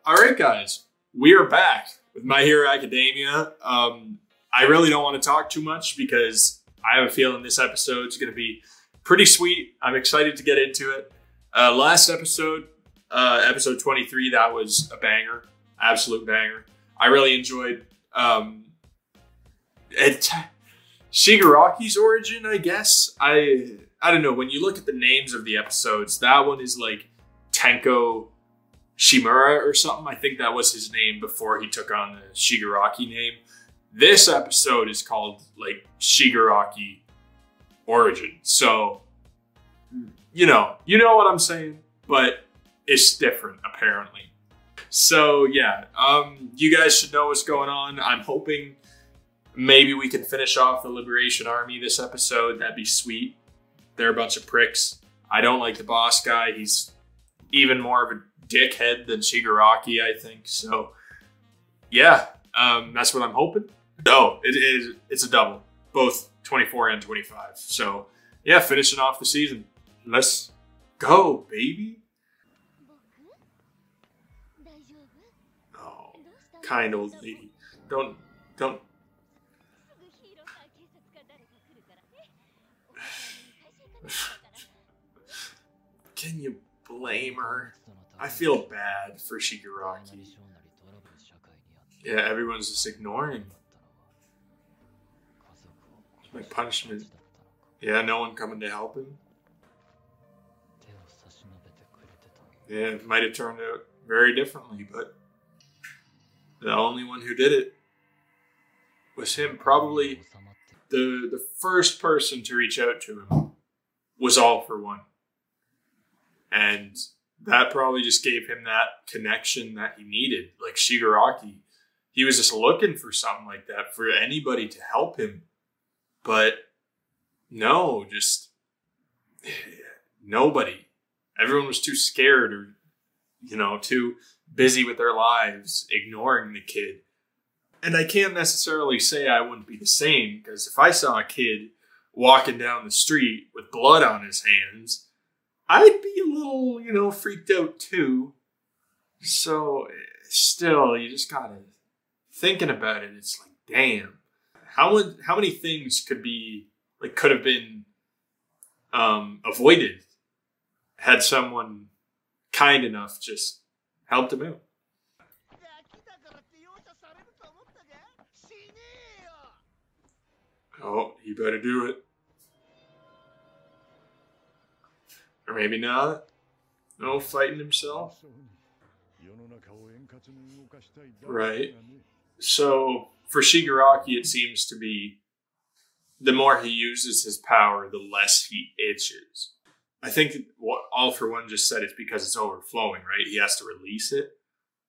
All right, guys, we are back with My Hero Academia. I really don't want to talk too much because I have a feeling this episode is going to be pretty sweet. I'm excited to get into it. Last episode, episode 23, that was a banger, absolute banger. I really enjoyed Shigaraki's origin, I guess. I don't know. When you look at the names of the episodes, that one is like Tenko Shimura or something. I think that was his name before he took on the Shigaraki name. This episode is called like Shigaraki Origin. So, you know what I'm saying, but it's different apparently. So yeah, you guys should know what's going on. I'm hoping maybe we can finish off the Liberation Army this episode. That'd be sweet. They're a bunch of pricks. I don't like the boss guy. He's even more of a dickhead than Shigaraki, I think. So yeah, that's what I'm hoping. Oh, it's a double, both 24 and 25. So yeah, finishing off the season. Let's go, baby. Oh, kind old lady. Don't. Can you blame her? I feel bad for Shigaraki. Yeah, everyone's just ignoring. My punishment. Yeah, no one coming to help him. Yeah, it might have turned out very differently, but the only one who did it was him. Probably the first person to reach out to him was All For One. And that probably just gave him that connection that he needed. Like Shigaraki, he was just looking for something like that, for anybody to help him. But no, just nobody. Everyone was too scared or, too busy with their lives, ignoring the kid. And I can't necessarily say I wouldn't be the same, because if I saw a kid walking down the street with blood on his hands, I'd be a little, freaked out too. So still, you just gotta, thinking about it, it's like, damn, how many things could have been avoided had someone kind enough just helped him out. Oh, he better do it. Or maybe not. No, fighting himself. Right. So, for Shigaraki, it seems to be the more he uses his power, the less he itches. I think what All For One just said, it's because it's overflowing, right? He has to release it.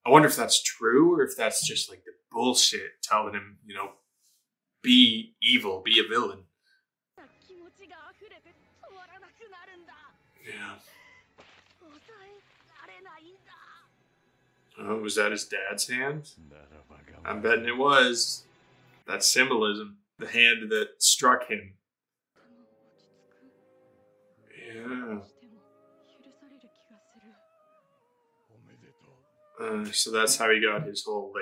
I wonder if that's true or if that's just like the bullshit telling him, be evil, be a villain. Yeah. Oh, was that his dad's hand? I'm betting it was. That's symbolism. The hand that struck him. Yeah. So that's how he got his whole,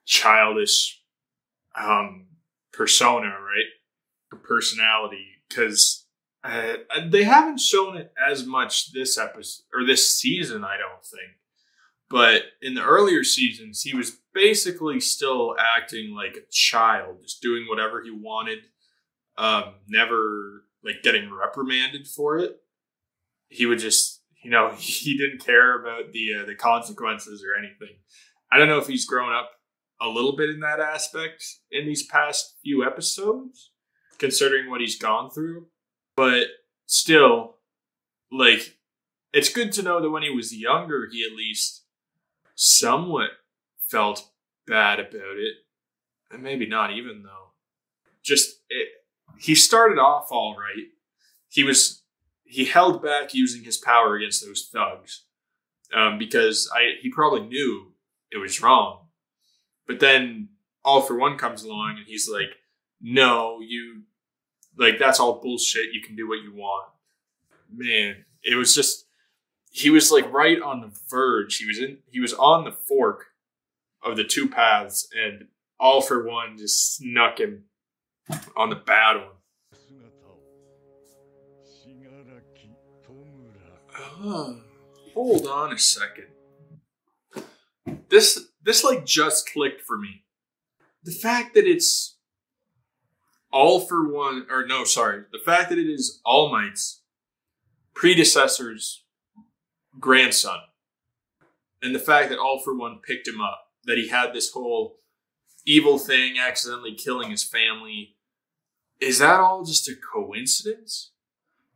childish persona, right? Personality. Because they haven't shown it as much this episode, or this season, I don't think. But in the earlier seasons, he was basically still acting like a child, just doing whatever he wanted, never getting reprimanded for it. He would just, he didn't care about the consequences or anything. I don't know if he's grown up a little bit in that aspect in these past few episodes, considering what he's gone through. But still, it's good to know that when he was younger, he at least somewhat felt bad about it. And maybe not even, though. He started off all right. He held back using his power against those thugs. Because he probably knew it was wrong. But then All For One comes along and he's like, no, that's all bullshit. You can do what you want. Man, it was just, he was like right on the verge. He was on the fork of the two paths, and All For One just snuck him on the bad one. Hold on a second. This like just clicked for me. The fact that it's All For One, or no, sorry, the fact that it is All Might's predecessor's grandson, and the fact that All For One picked him up, that he had this whole evil thing accidentally killing his family, is that all just a coincidence?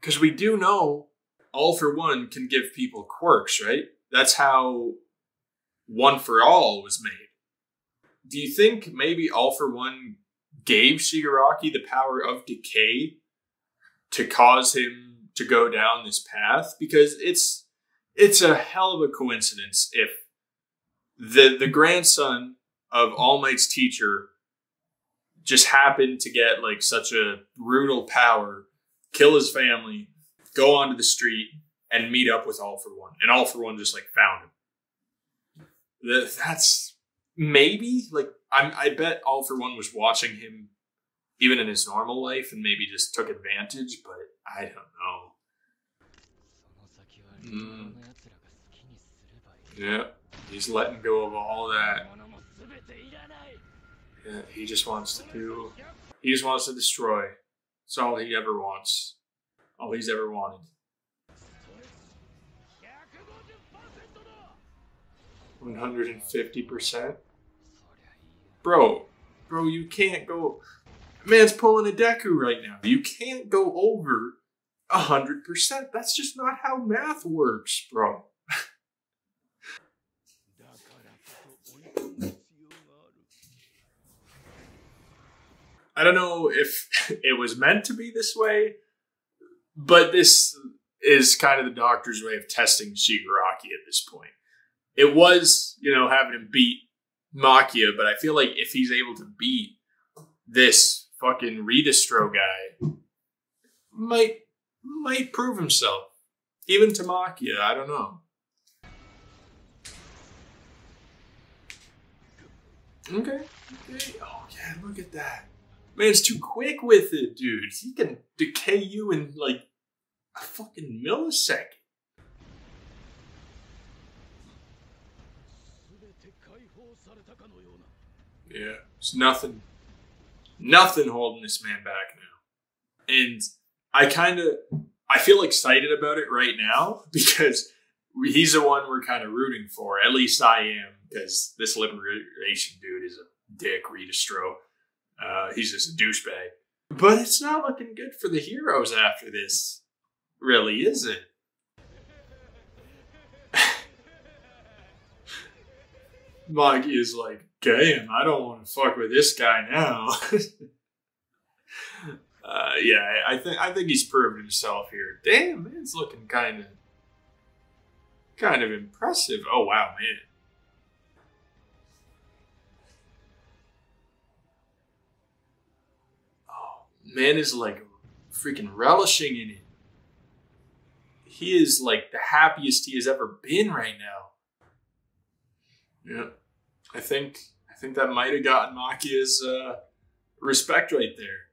Because we do know All For One can give people quirks, right? That's how One For All was made. Do you think maybe All For One gave Shigaraki the power of decay to cause him to go down this path? Because it's a hell of a coincidence if the grandson of All Might's teacher just happened to get like such a brutal power, kill his family, go onto the street, and meet up with All For One. And All For One just like found him. That's maybe like I bet All For One was watching him even in his normal life and maybe just took advantage, but I don't know. Yeah, he's letting go of all that. Yeah, he just wants to destroy. That's all he ever wants. All he's ever wanted. 150%? Bro, you can't go... Man's pulling a Deku right now. You can't go over 100%. That's just not how math works, bro. I don't know if it was meant to be this way, but this is kind of the doctor's way of testing Shigaraki at this point. It was, having him beat Makia, but I feel like if he's able to beat this fucking Redestro guy, might prove himself. Even to Makia, I don't know. Okay. Oh yeah, look at that. Man's too quick with it, dude. He can decay you in like a fucking millisecond. Yeah, there's nothing holding this man back now. And I feel excited about it right now because he's the one we're kind of rooting for. At least I am, because this Liberation dude is a dick, Redestro. He's just a douchebag. But it's not looking good for the heroes after this. Really, is it? Maki is like, damn, I don't want to fuck with this guy now. Yeah, I think he's proven himself here. Damn, man's looking kind of impressive. Oh wow, man. Man is like freaking relishing in it. He is like the happiest he has ever been right now. Yeah, I think that might have gotten Makia's respect right there.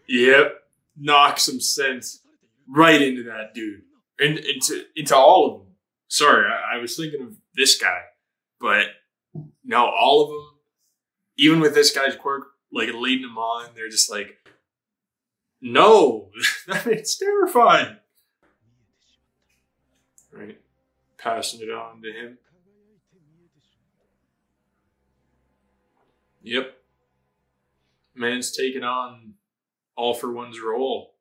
Yep, knock some sense right into that dude, and into all of them. Sorry, I was thinking of this guy, but no, all of them, even with this guy's quirk, like leading them on, they're just like, no, it's terrifying. Right, passing it on to him. Yep, man's taking on All For One's role.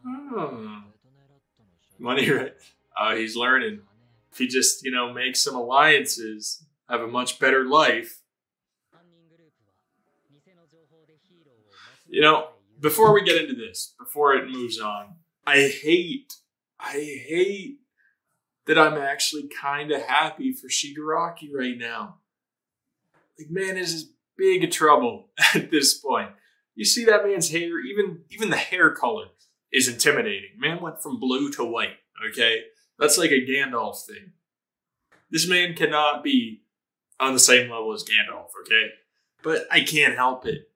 Oh. Money, right? He's learning. If he just, makes some alliances, have a much better life. Before we get into this, before it moves on, I hate that I'm actually kind of happy for Shigaraki right now. Like, man is in big trouble at this point. You see that man's hair, even the hair color is intimidating. Man went from blue to white, okay? That's like a Gandalf thing. This man cannot be on the same level as Gandalf, okay? But I can't help it.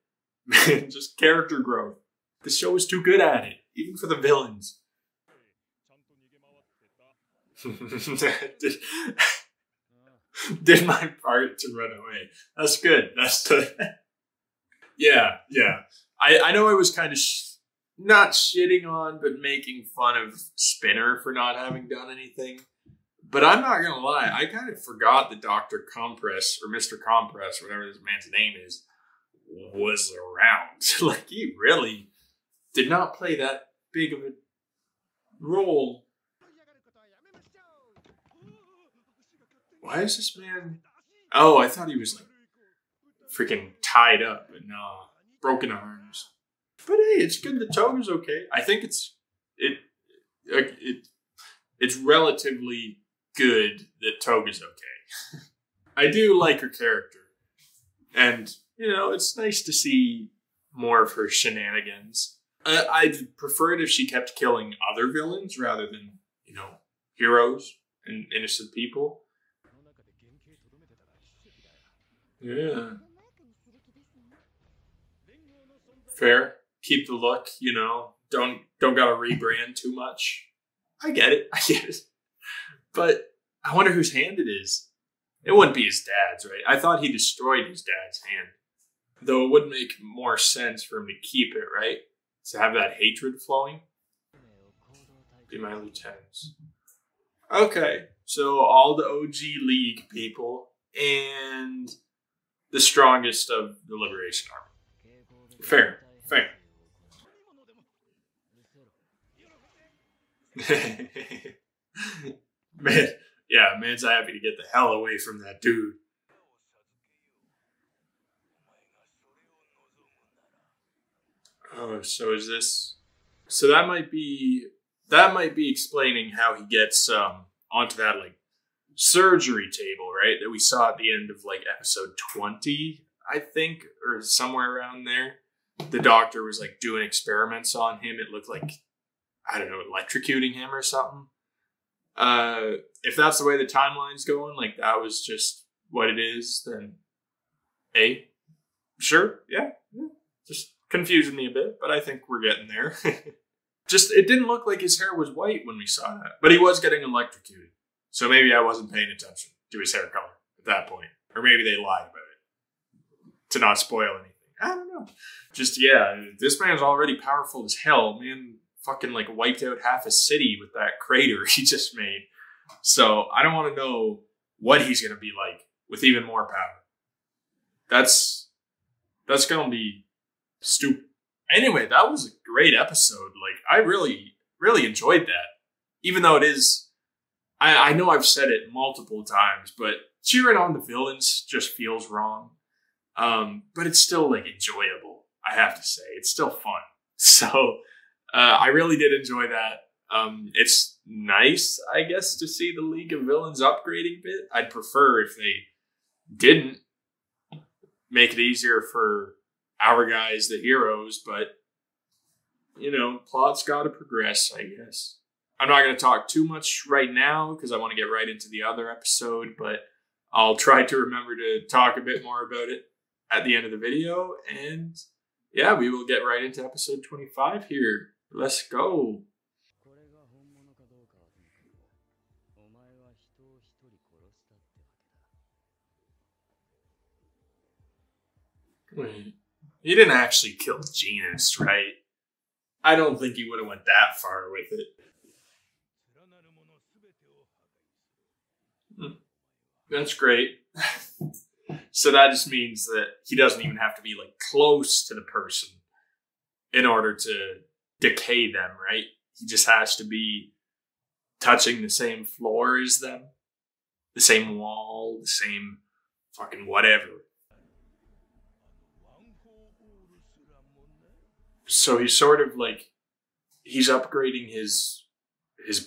Man, just character growth. The show is too good at it, even for the villains. Did my part to run away. That's good. That's good. Yeah. I know I was kind of not shitting on, but making fun of Spinner for not having done anything. But I'm not going to lie. I kind of forgot that Dr. Compress, or Mr. Compress, whatever this man's name is, was around. Like, he really did not play that big of a role. Why is this man... Oh, I thought he was, like, freaking tied up, but no, broken arms. But hey, it's good that Toga's okay. I think it's relatively good that Toga's okay. I do like her character. And, it's nice to see more of her shenanigans. I'd prefer it if she kept killing other villains rather than, heroes and innocent people. Yeah. Fair. Keep the look, Don't gotta rebrand too much. I get it. But I wonder whose hand it is. It wouldn't be his dad's, right? I thought he destroyed his dad's hand. Though it would make more sense for him to keep it, right? To have that hatred flowing. Be my lieutenants. Okay, so all the OG League people and the strongest of the Liberation Army. Fair. Man's happy to get the hell away from that dude. Oh, so is this... So that might be explaining how he gets onto that, like, surgery table, right? That we saw at the end of, like, episode 20, I think, or somewhere around there. The doctor was, like, doing experiments on him. It looked like, I don't know, electrocuting him or something. If that's the way the timeline's going, like, that was just what it is, then sure, yeah. Just confusing me a bit, but I think we're getting there. Just, it didn't look like his hair was white when we saw that, but he was getting electrocuted. So maybe I wasn't paying attention to his hair color at that point. Or maybe they lied about it to not spoil anything. I don't know. Just, yeah, this man's already powerful as hell. Man fucking, like, wiped out half a city with that crater he just made. So I don't want to know what he's going to be like with even more power. That's going to be stupid. Anyway, that was a great episode. Like, I really, really enjoyed that. Even though it is, I know I've said it multiple times, but cheering on the villains just feels wrong. But it's still, like, enjoyable, I have to say. It's still fun. So, I really did enjoy that. It's nice, I guess, to see the League of Villains upgrading a bit. I'd prefer if they didn't make it easier for our guys, the heroes, but, plot's got to progress, I guess. I'm not going to talk too much right now because I want to get right into the other episode, but I'll try to remember to talk a bit more about it at the end of the video. And yeah, we will get right into episode 25 here. Let's go. Wait, he didn't actually kill Genis, right? I don't think he would have went that far with it. That's great. So that just means that he doesn't even have to be, like, close to the person in order to decay them, right? He just has to be touching the same floor as them, the same wall, the same fucking whatever. So he's sort of like, he's upgrading his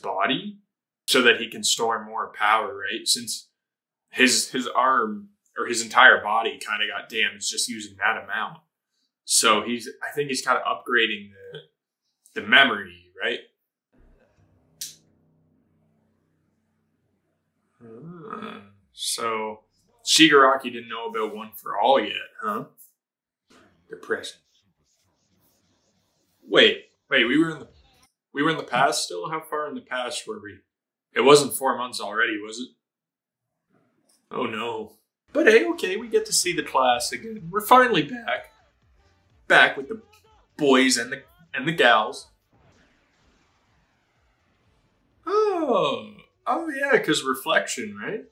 body so that he can store more power, right? Since his arm or his entire body kind of got damaged just using that amount. So I think he's kind of upgrading the memory, right? So Shigaraki didn't know about One for All yet, huh? Depression. Wait, we were in the past still? How far in the past were we? It wasn't 4 months already, was it? Oh no. But hey, okay, we get to see the class again. We're finally back. Back with the boys and the gals. Oh yeah, because reflection, right?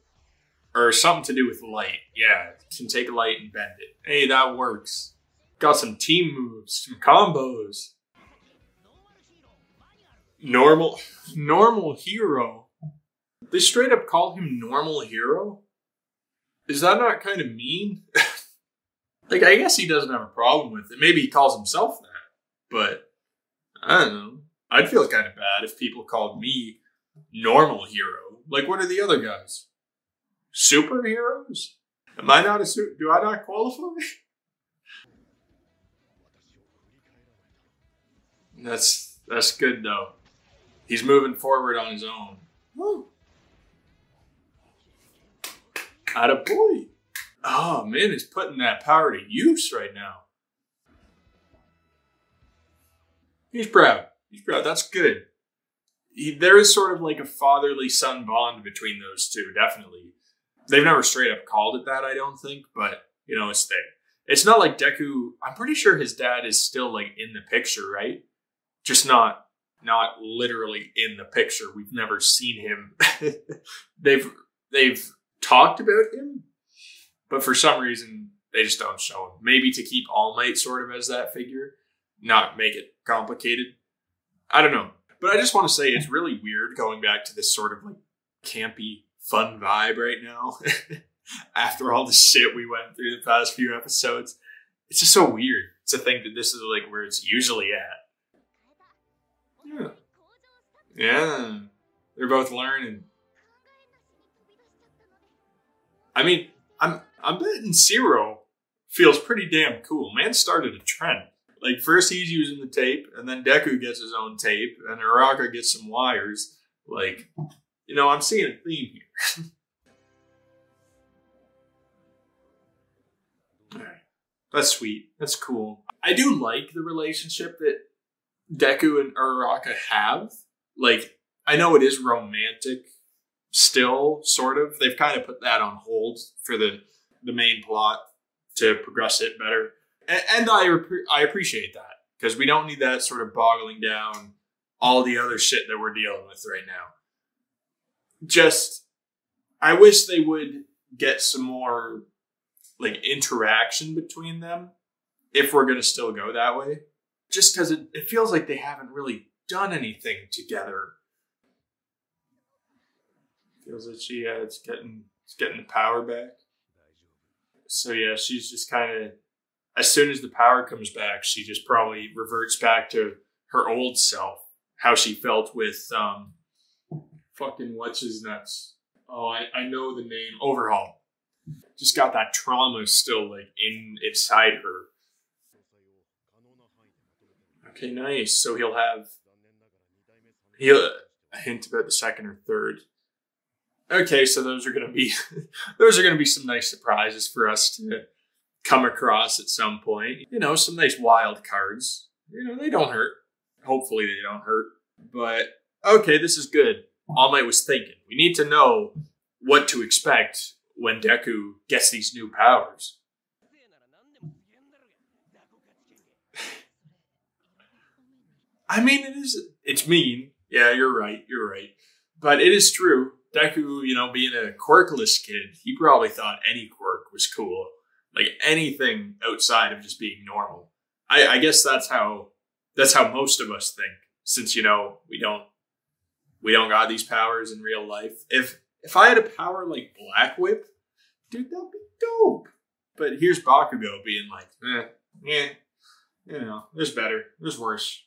Or something to do with light. Yeah, can take light and bend it. Hey, that works. Got some team moves, some combos. Normal hero. They straight up call him normal hero? Is that not kind of mean? Like, I guess he doesn't have a problem with it. Maybe he calls himself that. But, I don't know. I'd feel kind of bad if people called me normal hero. Like, what are the other guys? Superheroes? Am I not do I not qualify? That's good, though. He's moving forward on his own. Woo. Attaboy. Oh, man, he's putting that power to use right now. He's proud. That's good. There is sort of like a fatherly son bond between those two, definitely. They've never straight up called it that, I don't think, but, you know, it's there. It's not like Deku, I'm pretty sure his dad is still, like, in the picture, right? Just not literally in the picture. We've never seen him. They've talked about him, but for some reason, they just don't show him. Maybe to keep All Might sort of as that figure, not make it complicated. I don't know. But I just want to say it's really weird going back to this sort of like campy, fun vibe right now. After all the shit we went through the past few episodes. It's just so weird to think that this is like where it's usually at. Yeah. Yeah. They're both learning. I mean, I'm betting Zero feels pretty damn cool. Man started a trend. Like, first he's using the tape, and then Deku gets his own tape, and Araka gets some wires. Like, you know, I'm seeing a theme here. Alright. That's sweet. That's cool. I do like the relationship that Deku and Araka have. Like, I know it is romantic still, sort of. They've kind of put that on hold for the main plot to progress it better. And I appreciate that, because we don't need that sort of boggling down all the other shit that we're dealing with right now. Just, I wish they would get some more, like, interaction between them, if we're going to still go that way. Just because it feels like they haven't really done anything together. Feels like it's getting the power back. So yeah, she's just kind of, as soon as the power comes back, she just probably reverts back to her old self. How she felt with, fucking what's his nuts. Oh, I know the name. Overhaul. Just got that trauma still, like, inside her. Okay, nice. So he'll a hint about the second or third. Okay, so those are gonna be some nice surprises for us to come across at some point. You know, some nice wild cards. You know, they don't hurt. Hopefully they don't hurt. But, okay, this is good. All Might was thinking. We need to know what to expect when Deku gets these new powers. I mean, it's mean. Yeah, you're right. But it is true. Deku, you know, being a quirkless kid, he probably thought any quirk was cool. Like, anything outside of just being normal. I guess that's how most of us think. Since, you know, we don't got these powers in real life. If I had a power like Black Whip, dude, that'd be dope. But here's Bakugo being like, you know, there's better, there's worse.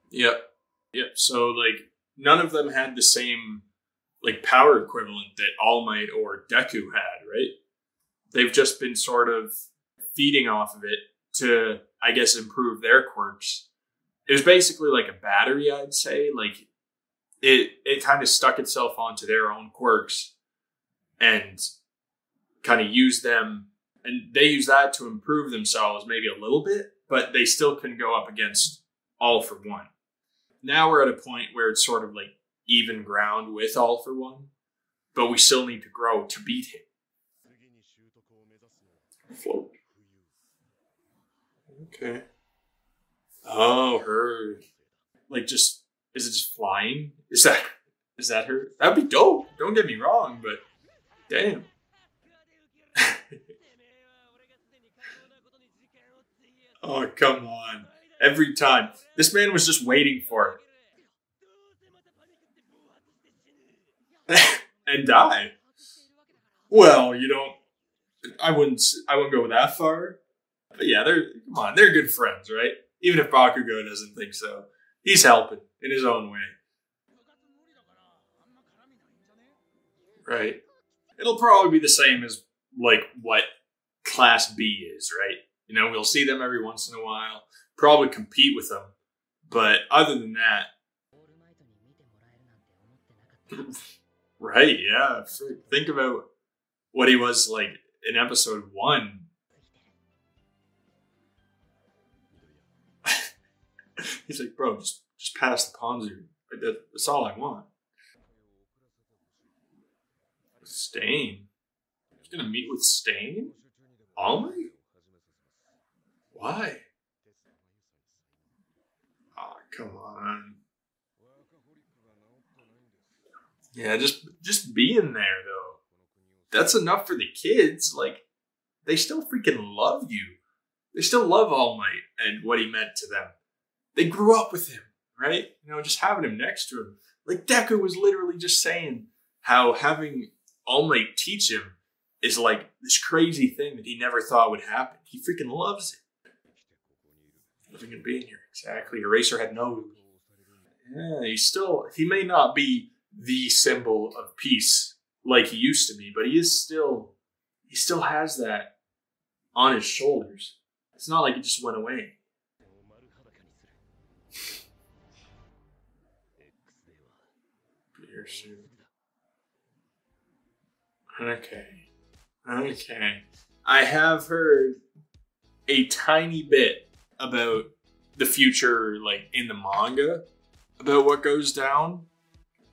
Yep. Yeah, so like none of them had the same like power equivalent that All Might or Deku had, right? They've just been sort of feeding off of it to, I guess, improve their quirks. It was basically like a battery, I'd say. Like it kind of stuck itself onto their own quirks and kind of used them, and they use that to improve themselves maybe a little bit, but they still couldn't go up against All for One. Now we're at a point where it's sort of like even ground with All for One, but we still need to grow to beat him. Float. Okay. Oh, her. Like, just, is it just flying? Is that her? That'd be dope. Don't get me wrong, but damn. Oh, come on. Every time. This man was just waiting for it. And die. Well, you don't. I wouldn't go that far. But yeah, they're good friends, right? Even if Bakugo doesn't think so. He's helping in his own way. Right. It'll probably be the same as like what Class B is, right? You know, we'll see them every once in a while, probably compete with them. But other than that, right, yeah. Think about what he was like in episode 1. He's like, bro, just pass the Ponzu. That's all I want. Stain? He's gonna meet with Stain? All Might? Why? Oh, come on. Yeah, just being there though. That's enough for the kids. Like, they still freaking love you. They still love All Might and what he meant to them. They grew up with him, right? You know, just having him next to him. Like, Deku was literally just saying how having All Might teach him is like this crazy thing that he never thought would happen. He freaking loves it. Living and being here. Exactly. Eraserhead knows. Yeah, he may not be the symbol of peace like he used to be, but he still has that on his shoulders. It's not like it just went away. Okay. I have heard a tiny bit about the future, like in the manga, about what goes down,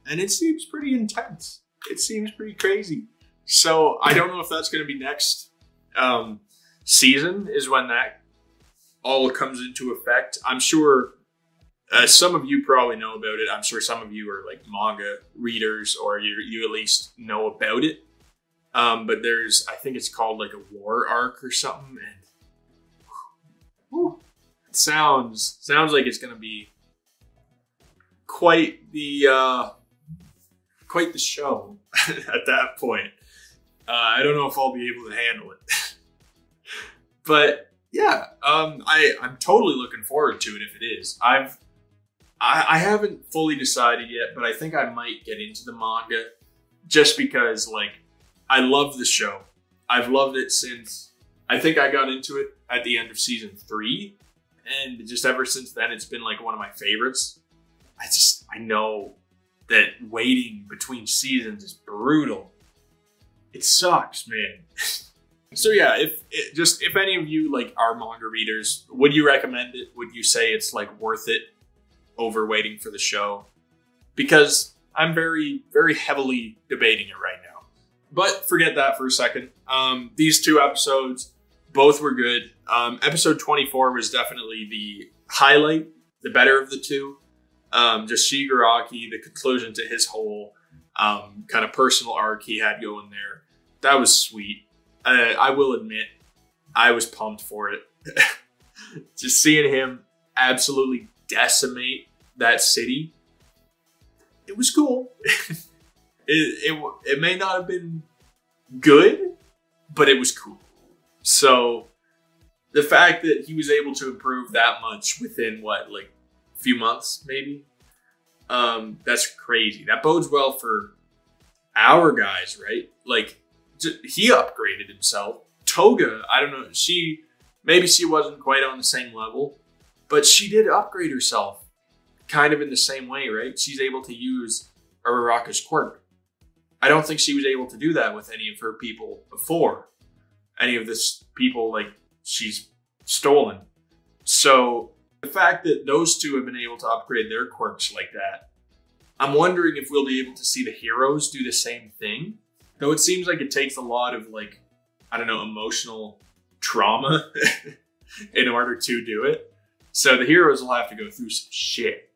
and it seems pretty intense. It seems pretty crazy. So I don't know if that's going to be next season is when that all comes into effect. I'm sure some of you probably know about it. I'm sure some of you are like manga readers, or you at least know about it. But there's, I think it's called like a war arc or something, and it sounds like it's gonna be quite the show at that point. I don't know if I'll be able to handle it, but yeah, I'm totally looking forward to it if it is. I haven't fully decided yet, but I think I might get into the manga just because, like, I love the show. I've loved it since, I think I got into it at the end of season 3. And just ever since then, it's been like one of my favorites. I know that waiting between seasons is brutal. It sucks, man. So yeah, if any of you like are manga readers, would you recommend it? Would you say it's like worth it over waiting for the show? Because I'm very, very heavily debating it right now. But forget that for a second. These 2 episodes, both were good. Episode 24 was definitely the highlight, the better of the 2. Just Shigaraki, the conclusion to his whole kind of personal arc he had going there. That was sweet. I will admit, I was pumped for it. Just seeing him absolutely decimate that city, it was cool. It may not have been good, but it was cool. So the fact that he was able to improve that much within what, like a few months maybe, That's crazy. That bodes well for our guys, right? Like, he upgraded himself. Toga, I don't know, maybe she wasn't quite on the same level, but she did upgrade herself kind of in the same way, right? She's able to use Uraraka's quirk. I don't think she was able to do that with any of her people before. Any of this people, like, she's stolen. So the fact that those two have been able to upgrade their quirks like that, I'm wondering if we'll be able to see the heroes do the same thing. Though it seems like it takes a lot of, like, I don't know, emotional trauma in order to do it. So the heroes will have to go through some shit.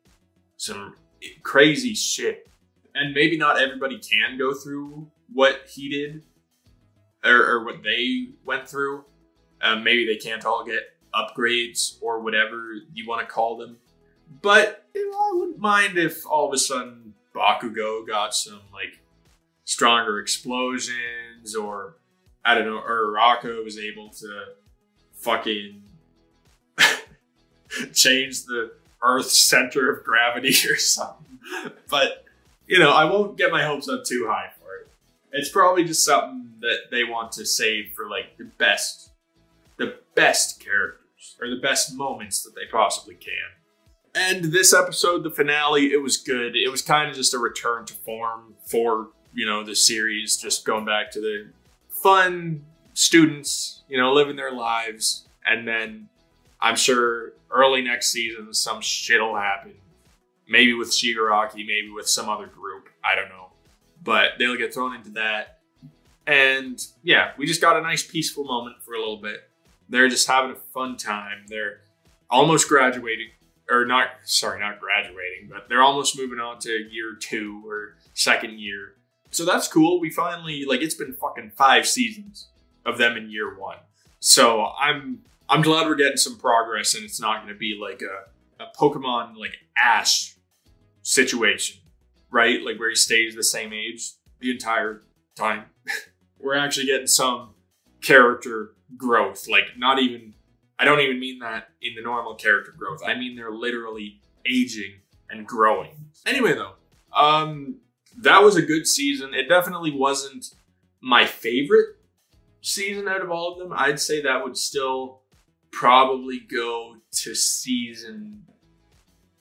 Some crazy shit. And maybe not everybody can go through what he did. Or what they went through. Maybe they can't all get upgrades or whatever you want to call them. But I wouldn't mind if all of a sudden Bakugo got some, like, stronger explosions, or I don't know, Uraraka was able to fucking change the Earth's center of gravity or something. But, you know, I won't get my hopes up too high for it. It's probably just something that they want to save for, like, the best characters, or the best moments that they possibly can. And this episode, the finale, it was good. It was kind of just a return to form for, you know, the series, just going back to the fun students, you know, living their lives. And then I'm sure early next season, some shit will happen. Maybe with Shigaraki, maybe with some other group. I don't know. But they'll get thrown into that. And yeah, we just got a nice peaceful moment for a little bit. They're just having a fun time. They're almost graduating. Or not graduating, but they're almost moving on to year 2 or second year. So that's cool. We finally, like, it's been fucking 5 seasons of them in year 1. So I'm glad we're getting some progress, and it's not going to be like a Pokemon, like, Ash situation, right? Like, where he stays the same age the entire time. We're actually getting some character growth, like, not even, I don't even mean that in the normal character growth. I mean they're literally aging and growing. Anyway, though, that was a good season. It definitely wasn't my favorite season out of all of them. I'd say that would still probably go to season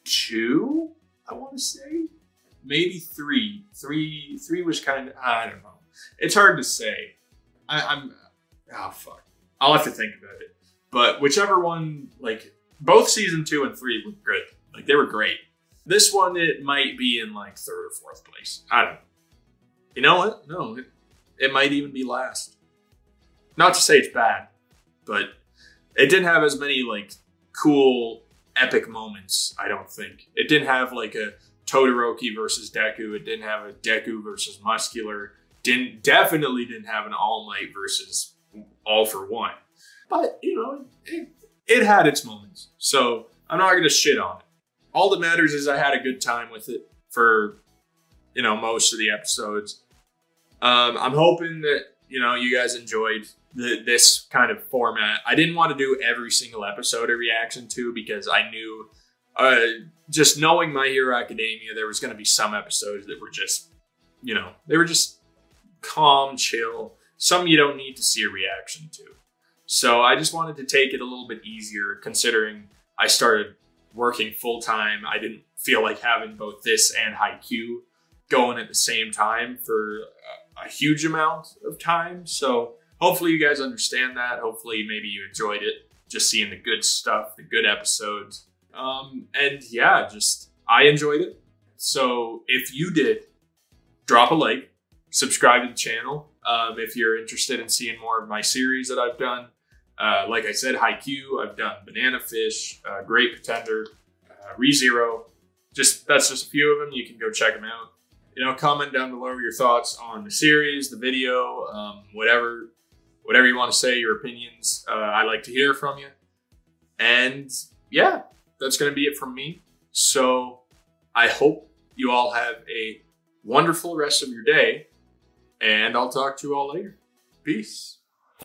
2, I want to say. Maybe 3. 3 was kind of, I don't know. It's hard to say. Oh, fuck. I'll have to think about it. But whichever one, like, both season 2 and 3 were good. Like, they were great. This one, it might be in, like, 3rd or 4th place. I don't know. You know what? No, it might even be last. Not to say it's bad, but it didn't have as many, like, cool, epic moments, I don't think. It didn't have, like, a Todoroki versus Deku. It didn't have a Deku versus Muscular. Definitely didn't have an All Might versus All For One. But, you know, it had its moments. So I'm not going to shit on it. All that matters is I had a good time with it for, you know, most of the episodes. I'm hoping that, you know, you guys enjoyed this kind of format. I didn't want to do every single episode a reaction to, because I knew, just knowing My Hero Academia, there was going to be some episodes that were just, you know, they were just calm, chill. Some you don't need to see a reaction to. So I just wanted to take it a little bit easier, considering I started working full-time. I didn't feel like having both this and Haikyuu going at the same time for a huge amount of time. So hopefully you guys understand that. Hopefully maybe you enjoyed it, just seeing the good stuff, the good episodes. And yeah, just I enjoyed it. So if you did, drop a like, subscribe to the channel. If you're interested in seeing more of my series that I've done. Like I said, Haikyuu, I've done Banana Fish, Great Pretender, ReZero. That's just a few of them. You can go check them out. You know, comment down below your thoughts on the series, the video, whatever you want to say, your opinions. I like to hear from you. And yeah, that's going to be it from me. So I hope you all have a wonderful rest of your day, and I'll talk to you all later. Peace.